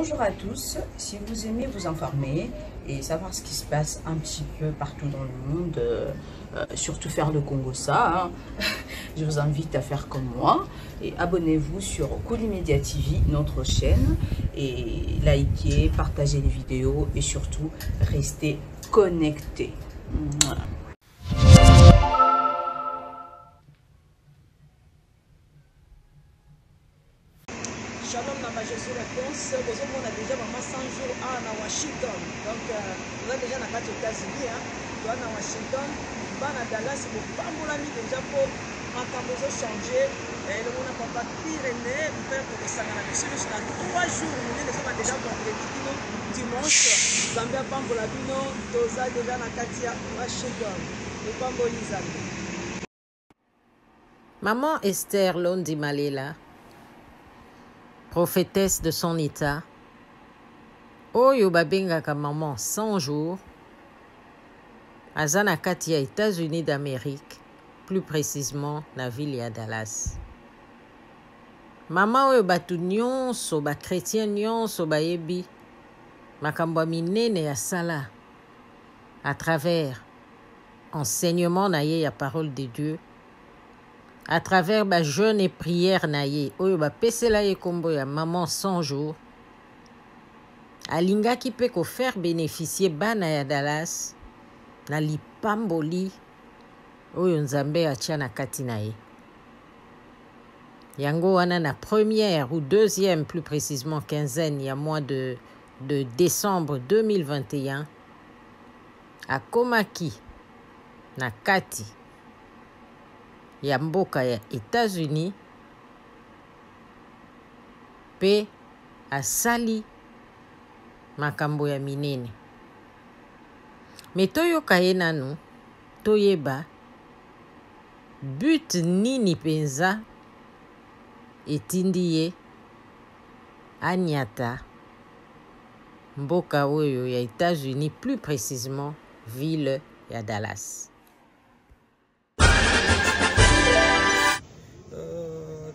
Bonjour à tous, si vous aimez vous informer et savoir ce qui se passe un petit peu partout dans le monde, surtout faire le Congo ça, hein, je vous invite à faire comme moi et abonnez-vous sur Colimedia TV, notre chaîne, et likez, partagez les vidéos et surtout restez connectés. Shalom na Jésus réponse. Vous avez déjà vraiment 100 jours à Washington. Donc, vous êtes déjà dans les États-Unis. Vous êtes à Washington. Vous êtes à Dallas. Vous avez déjà pour un temps changer. Et le monde n'a pas Pyrénées. Vous faites pour ça. Sur 3 jours, nous sommes déjà vendredi. Dimanche, Zambia Pambola Bino. Toza déjà dans Katia Washington. Le Pambolisa. Maman Esther Londi Malela, prophétesse de son état, oyo babengaka maman 100 jours, aza na kati ya États-Unis d'Amérique, plus précisément na ville ya Dallas. Maman oyo batu nyonso ba chrétien nyonso bayebi makambo minene ya sala à travers enseignement na ye ya parole de Dieu, à travers ba jeûne et prière na ye oyo ba pesela ye kombo ya maman 100 jours, alingaki pe ko faire bénéficier bana ya Dallas na lipamboli oyo Nzambe atia na kati na ye. Yango wana na première ou deuxième, plus précisément quinzaine, ya mois de décembre 2021, akomaki na kati ya mboka ya États-Unis pe asali makambo ya minene. Me toyoka ye nanu, toyeba but nini penza etindi ye anyata mboka oyo ya États-Unis, plus précisément ville ya Dallas.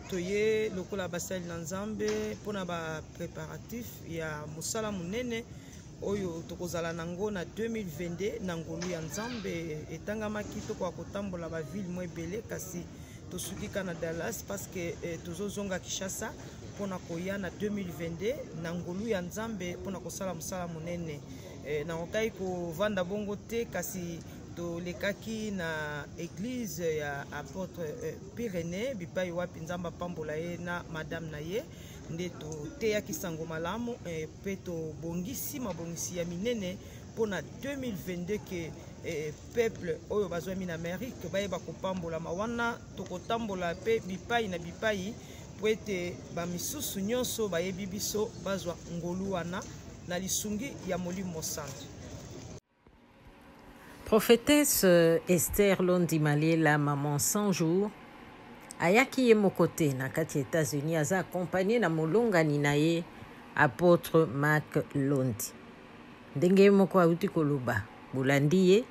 Toye lokola basali na Nzambe pona ba préparatif ya musala munene oyo tokozala nango na 2022 na ngolu ya Nzambe etangamaki toko kotambola ba ville mo ebele kasi tosukika na Dallas parce que tozozonga Kinshasa pona koya na 2022 na ngolu ya Nzambe pona kosala musala munene na okai ko vanda bongo te kasi to lekaki na église ya apôtre Pyrénées bipai wapi Nzamba pambola ye na madame na ye nde to teyaki sango malamu pe to bongisi mabongisi ya minene pona 2022 ke peuple oyo bazwami na Amérique bayeba kopambola mawana tokotambola pe bipai na bipai po ete bamisusu nyonso bayebi biso bazwa ngolu wana na lisungi ya Molimo Santo. Prophétesse Esther Londi Malela, maman 100 jours, ayaki ye mokote na kati États-Unis, aza accompagné na molongani na ye apôtre Marc Londi. Ndenge moko auti koloba bolandi ye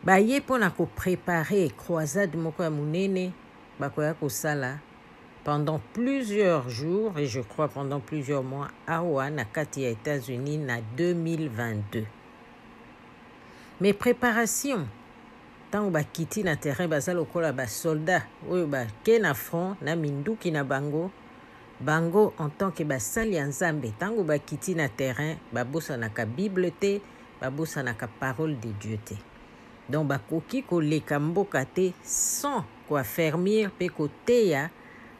baye pona ko préparer croisade moko ya munene bakoya kosala pendant plusieurs jours et je crois pendant plusieurs mois awa na kati ya États-Unis na 2022. Mes préparations, tant bakiti na terrain baza lokola ba soldat oyo ba ke na front na minduki na bango en tant que basali ya Nzambe, tango bakiti na terrain babosanaka Bible te, babosanaka parole de Dieu te. Donc bakoki koleka mboka te sans koaffermir pe koteya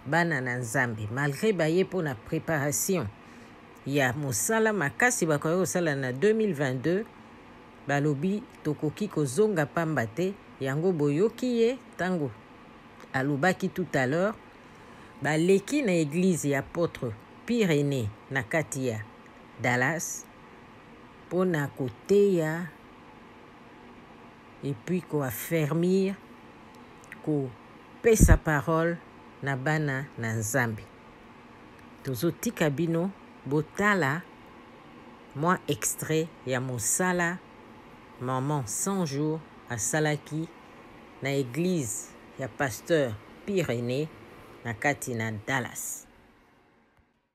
bana na Nzambe malgré baye po na préparation ya mosala makasi bakoki kosala na 2022. Balobi tokoki kozonga pamba te, yango boyoki ye tango alobaki tout à l'heure baleki na église ya apôtre Pyrénées na kati ya Dallas pona koteya et puis koaffermir kopesa parole na bana na Nzambe. Tozotika bino botala mwa extrait ya mosala maman 100 jours à Salaki na église ya pasteur Pyrénées na kati na Dallas.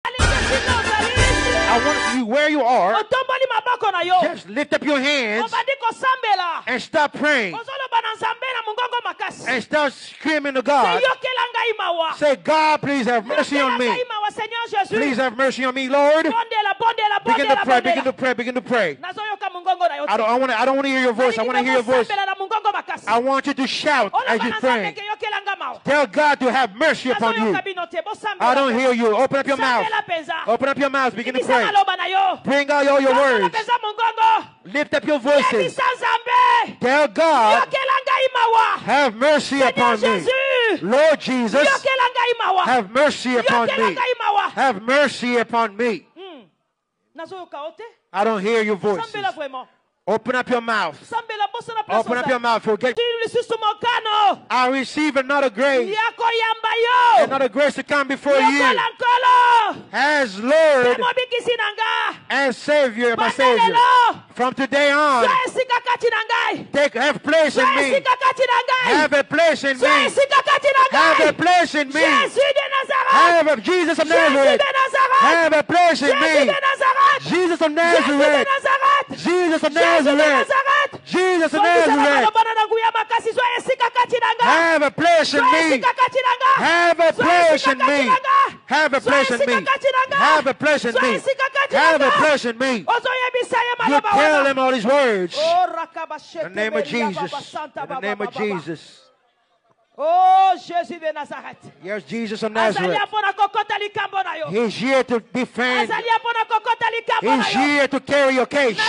Allez, I want you, where you are, otomboli maboko na yo just lift up your hands obandi kosambela and stop praying ozoloba na nzambe na mongongo makasi and start screaming to God. yokela ngai mawa Say, God, please have mercy on me. Yokela ngai mawa, Seigneur Jésus. Please have mercy on me, Lord. Begin to pray, begin to pray, begin to pray. nazoyoka mongongo na yo I don't want to hear your voice. I want to hear your voice. na mongongo makasi I want you to shout as you're praying. yokela nga mawa Tell God to have mercy upon you. I don't hear you. Open up your mouth. Open up your mouth. Begin to pray. Bring out all your words. Lift up your voices. Tell God, have mercy upon me. Lord Jesus, have mercy upon me. Have mercy upon me. I don't hear your voices. Open up your mouth. Open up your mouth. Forget. I receive another grace. Another grace to come before you. As Lord and Savior, my Savior. From today on, have place in me. Have a place in me. Have a place in me. Have a Jesus of Nazareth. Have a place in me. Jesus of Nazareth. Jesus of Nazareth. Jesus of Nazareth. Have a place in me. Have a place in me. Have a place in me. Have a place in me. Have a place in me. You tell him all these words. In the name of Jesus. In the name of Jesus. Oh, Jésus de Nazareth. Yes, Jesus of Nazareth. He's here to defend. He's here to carry your case.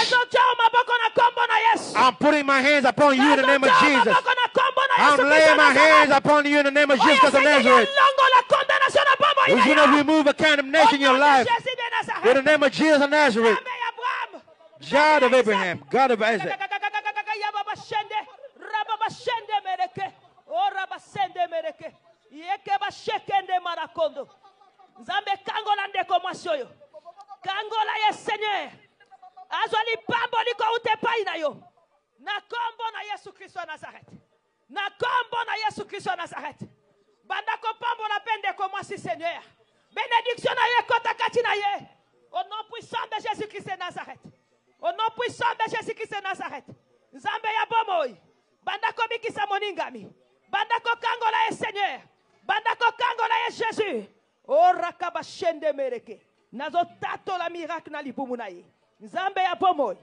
I'm putting my hands upon you in the name of Jesus. I'm laying my hands upon you in the name of Jesus of Nazareth. He's going to remove a condemnation in your life. In the name of Jesus of Nazareth. God of Abraham, God of Isaac. Ora basende mereke yeke bashekende marakondo nzambe kangola ndeko mwasoyo kangola ye Seigneur azali pambo liko utepai na yo na kombo na Yesu Kristo Nazareth na kombo na Yesu Kristo Nazareth bandako pambo na pende ko mwasi Seigneur bénédiction na ye kota kati na ye au nom puissant de Jésus Christ de Nazareth au nom puissant de Jésus Christ de Nazareth nzambe ya bomoi bandako bikisa moningami bandako kangola ye Seigneur bandako kangola ye Jésus o rakaba shende mereke nazo tato la miracle na libumu na ye nzambe ya bomoi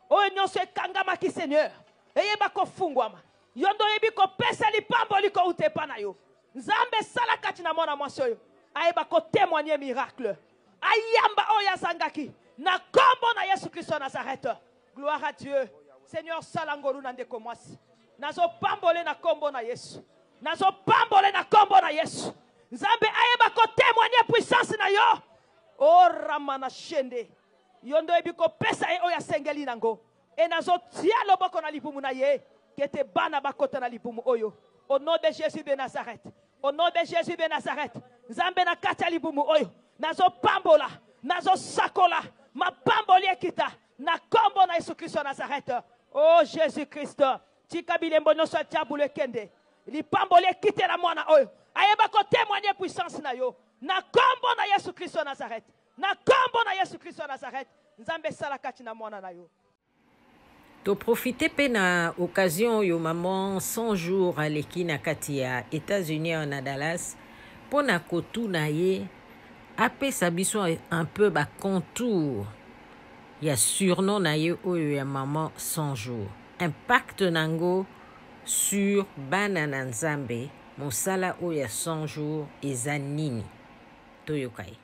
o nyonso ekangama ki Seigneur eyeba kofungwama yondo yebi kopesa lipambo liko utepa na yo nzambe sala kati na mwana mwasi oyo ayeba kotémoigner miracle ayamba oyo azangaki na kombo na Yesu Kristo Nazareth. Gloire à Dieu. Seigneur salangolu na ndeko mwasi nazo pambole na kombo na Yesu. Nazo pambole na kombo na Yesu. Nzambe ayeba ko témoigner puissance na yo. O ramana shende. Yondo ebiko pesa e oya sengeli nango. E nazo tia loboko na libumu na ye. Kete bana bakota na libumu oyo. Au nom de Jésus de Nazareth. Au nom de Jésus de Nazareth. Nzambe na kata libumu oyo. Nazo pambola. Nazo sakola. Ma pamboli ekita. Na kombo na Yesu Kristo Nazareth. Oh Jésus Christ. Tika bilembo no sa tiabule kende. Li pambole kite la mwana oyo. Ayeba ko témoigner puissance na yo. Na kombo na Yesu Kristo Nazareth. Na kombo na Yesu Kristo Nazareth. Nzambe sala kati na mwana na yo. To profiter pe na occasion yo maman 100 jours aleki na kati ya États-Unis en Dallas pona kotu na ye apesa biso un peu ba contour ya surnom na ye oyo ya maman 100 jours. Impact nango sur bana na Nzambe mosala oyo ya 100 jours eza nini toyokai.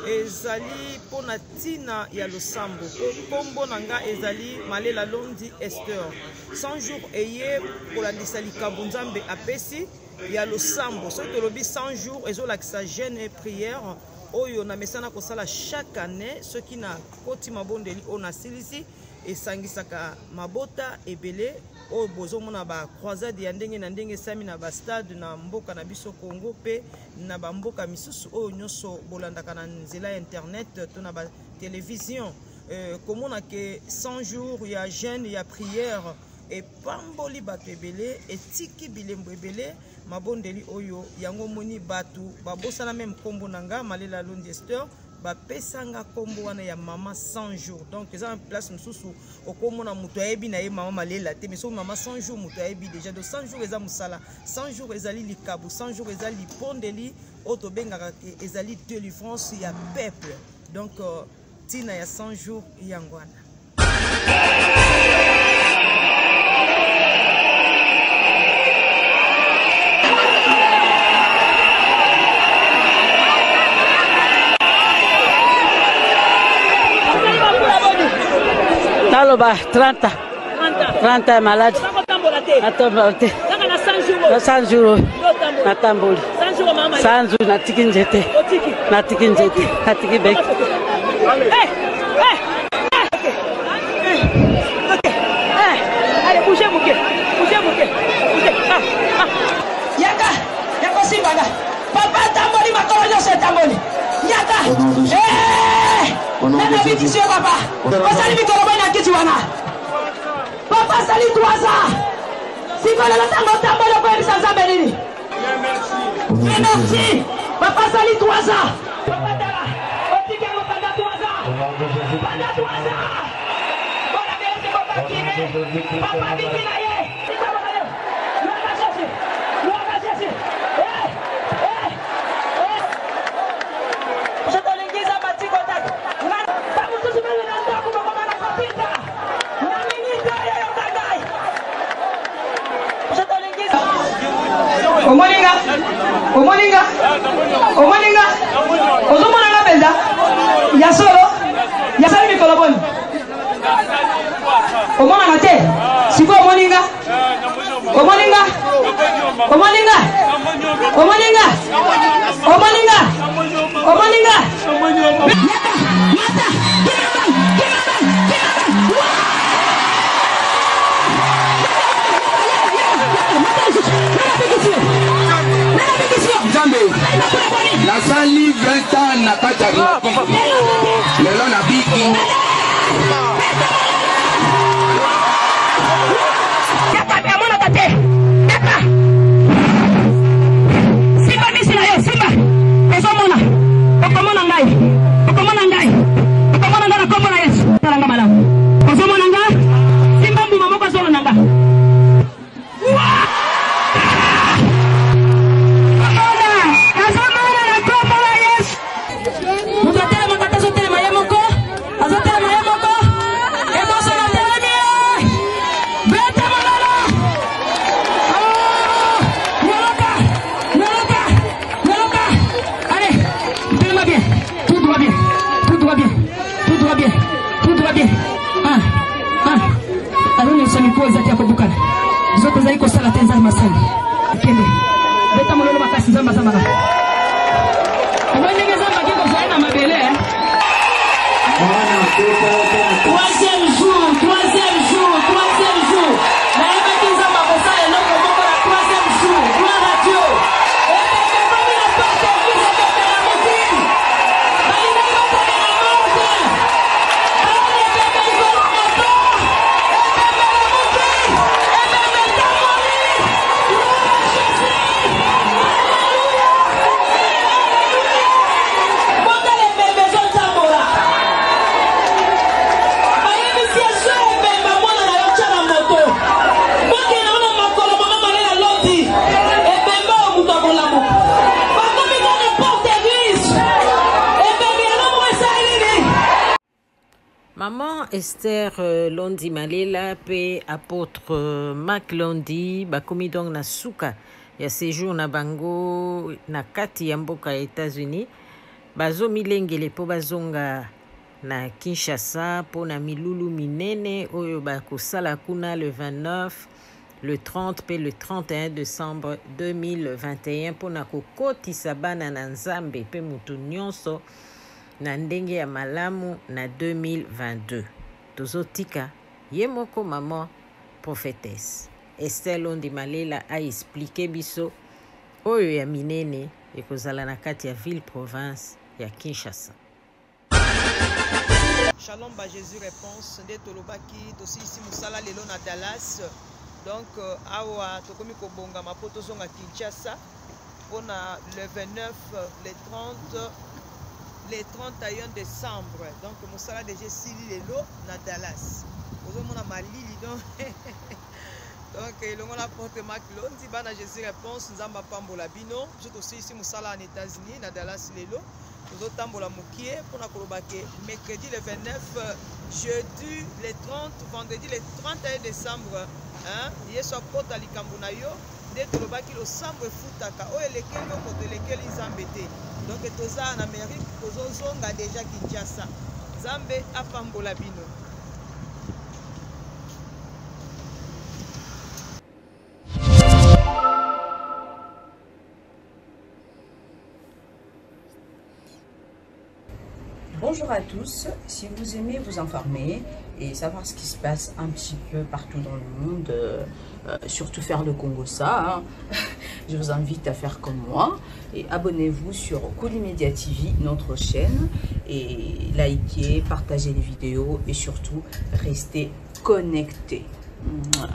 Ezali pona tina ya losambo kombo nanga ezali Malela Londi Esther 100 jours eye kolandisa likambo Nzambe apesi ya losambo so tolobi 100 jours ezolakisa jeûne et prière oyo na mesana kosala chaque année soki na koti mabondeli ona silisi esangisaka mabota ebele oyo bozomona ba croisade ya ndenge na ndenge sami na ba stade na mboka na biso Congo pe na ba mboka misusu oyo nyonso bolandaka na nzela ya internet to na ba télévision komona ke 100 jours ya jeûne ya prière et pamboli bato ebele etiki bilembo ebele mabondeli oyo yango moni batu babosana même kombo nanga Malela Londi Esther bapesanga kombo wana ya mama 100 jours. Donc eza en place mususu okomona mutu ayebi na ye mama Malela te, mais so mama 100 jours mutu ayebi déjà. De 100 jours eza musala, 100 jours ezali likabu, 100 jours ezali pondeli oto bengaka ezali délivrance ya peuple. Donc tina ya 100 jours yangwana. Taloba 30 malade. Atombote. 100 jours. Natamboli. 100 jours natiki njete. Natiki njete. Natiki bek. Allez, bougez mon pied. Bougez mon pied. Yaka, yako simbana. Papa tamboli makolo se tamboli. Yaka. Nana bitisi papa. Pasali mikoro bana kiti wana. Papa sali tuaza. Sikola la tango tambolo kwa bisanza benini. Merci. Papa sali tuaza. Papa dara. Otike mo panda tuaza. Panda tuaza. Bona bese papa kine. Papa bikina ye. Luaka chesi. Luaka chesi. Ushalingiza matiko tatu. Omoninga, omoninga, omoninga, ozomona na benda, ya solo, ya sali mikoloboni. Omona na te, siko omoninga, omoninga, omoninga, omoninga, omoninga, omoninga. Mata, la sali 20 ans n'a pas d'arrivée. Le long a biki. Yaka amona tate. Yaka. Simba misina yo simba. Ezomona. Okomona ngai. Okomona ngai. Okomona ngana komona Yesu. Talanga malamu. Ozomona ngai. Simba mbuma moko zolo nanga. Maman Esther Londi Malela pe apôtre Mac Londi bakomi donc na suka ya séjour na bango na kati ya mboka ya États-Unis bazo milengele po bazonga na Kinshasa po na milulu minene oyo bakosala kuna le 29 le 30 pe le 31 décembre 2021 po na kokotisa bana na Nzambe pe mutu nyonso na ndenge ya malamu na 2022. Tozotika ye moko maman prophétesse Esther Londi Malela a expliqué biso oyo ya minene ekozala na kati ya ville province ya Kinshasa. Shalom ba Jésus réponse nde tolobaki tosilisi musala lelo na Dallas Donc awa tokomi kobonga mapoto zonga Kinshasa pour le 29 le 31 décembre. Donc mosala déjà sili lelo na Dallas. Ozomona malili donc donc elongo na porte maklo ndi bana Jésus réponse nzamba pambola bino surtout ici mosala en États-Unis na Dallas lelo. Nous tambola mukie pour na kolobake mercredi le 29, jeudi le 30, vendredi le 31 décembre. Hein? Yeso kota likambo na yo nde tolobaki lo sambo efutaka oyo elekeli yo moto elekeli nzambe te. Donc toza en Amérique tozozonga déjà Kinshasa. Nzambe apambola bino. Bonjour à tous, si vous aimez vous informer et savoir ce qui se passe un petit peu partout dans le monde, surtout faire le Congo-ça, hein, je vous invite à faire comme moi et abonnez-vous sur Colimedia TV, notre chaîne, et likez, partagez les vidéos et surtout restez connectés. Voilà.